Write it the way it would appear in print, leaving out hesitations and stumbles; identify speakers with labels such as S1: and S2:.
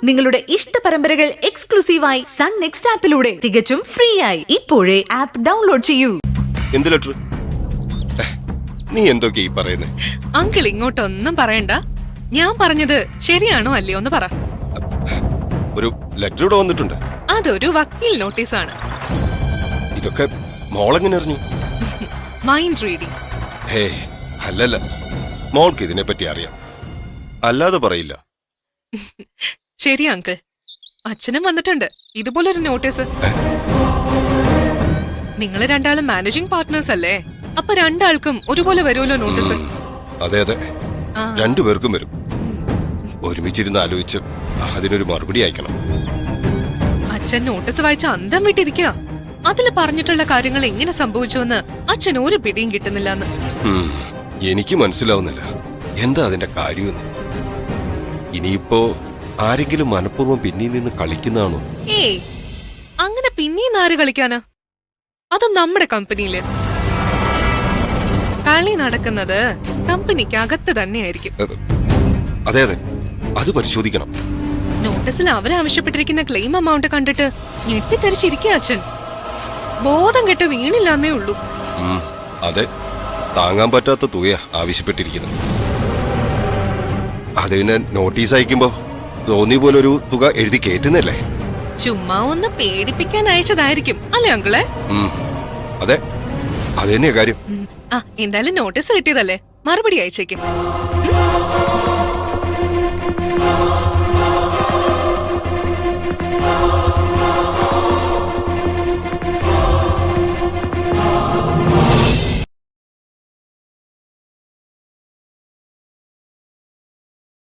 S1: നിങ്ങളുടെ ഇഷ്ട പരമ്പരകൾ എക്സ്ക്ലൂസീവായി സൺ നെക്സ്റ്റ് ആപ്പിലൂടെ തികച്ചും ഫ്രീ ആയി ഇപ്പോഴേ ആപ്പ് ഡൗൺലോഡ് ചെയ്യൂ.
S2: എന്ത് ലെറ്റർ? നീ എന്തൊക്കെ ഈ പറയുന്നേ?
S3: അങ്കിൾ ഇങ്ങോട്ടൊന്നും പറയണ്ട. ഞാൻ പറഞ്ഞത് ശരിയാണോ അല്ലയോ എന്ന് പറ.
S2: ഒരു ലെറ്റർ ഇവിടെ വന്നിട്ടുണ്ട്.
S3: അതൊരു വക്കീൽ നോട്ടീസാണ്.
S2: ഇതൊക്കെ മോളെങ്ങനെ അറിഞ്ഞു?
S3: Mind reading.
S2: ഹേ അല്ലല്ല, മോൾക്ക് ഇതിനെ പറ്റി അറിയാം, അല്ലാതെ പറയില്ല.
S3: ശരി അങ്കിൾ, അച്ഛനും വന്നിട്ടുണ്ട് ഇതുപോലൊരു നോട്ടീസ്. നിങ്ങൾ രണ്ടാളും മാനേജിംഗ് പാർട്ട്നേഴ്സ് അല്ലേ? അപ്പൊ രണ്ടാൾക്കും ഒരുപോലെ വരുമല്ലോ നോട്ടീസ്?
S2: അതെ അതെ, രണ്ടുപേർക്കും വരും. ഒരുമിച്ചിരുന്ന് ആലോചിച്ച് അതിനൊരു മറുപടി അയക്കണം.
S3: അച്ഛൻ നോട്ടീസ് വായിച്ച അന്തം വിട്ടിരിക്കുക. അതിൽ പറഞ്ഞിട്ടുള്ള കാര്യങ്ങൾ എങ്ങനെ സംഭവിച്ചുവെന്ന് അച്ഛൻ ഒരു പിടിയും കിട്ടുന്നില്ലെന്ന്.
S2: എനിക്ക് മനസ്സിലാവുന്നില്ല എന്താ അതിന്റെ കാര്യമെന്ന്. ഇനിയിപ്പോ ആരെങ്കിലും മനഃപൂർവ്വം പിന്നിൽ നിന്ന് കളിക്കുന്നതാണോ?
S3: ഏയ്, അങ്ങനെ പിന്നെയും ആര് കളിക്കാനാ? അതും നമ്മുടെ കമ്പനിയില്. കളി നടക്കുന്നത് കമ്പനിക്ക് അകത്ത് തന്നെയായിരിക്കും.
S2: അതെ അതെ, അത് പരിശോധിക്കണം.
S3: നോട്ടീസിൽ അവരാവശ്യപ്പെട്ടിരിക്കുന്ന ക്ലെയിം എമൗണ്ട് കണ്ടിട്ട് ഞെട്ടിത്തെറിച്ചിരിക്കുക അച്ഛൻ. ബോധം കെട്ട് വീണില്ലാന്നേ ഉള്ളൂ.
S2: അതെ, താങ്ങാൻ പറ്റാത്ത തുകയാ ആവശ്യപ്പെട്ടിരിക്കുന്നത്. അത് പിന്നെ നോട്ടീസ് അയക്കുമ്പോ തോന്നിയ പോലെ ഒരു തുക എഴുതി കേട്ടുന്നല്ലേ?
S3: ചുമ്മാ ഒന്ന് പേടിപ്പിക്കാൻ അയച്ചതായിരിക്കും അല്ലേ അങ്കിളെ?
S2: അതെ, അത് തന്നെയാ കാര്യം.
S3: എന്തായാലും നോട്ടീസ് കിട്ടിയതല്ലേ, മറുപടി അയച്ചേക്കും.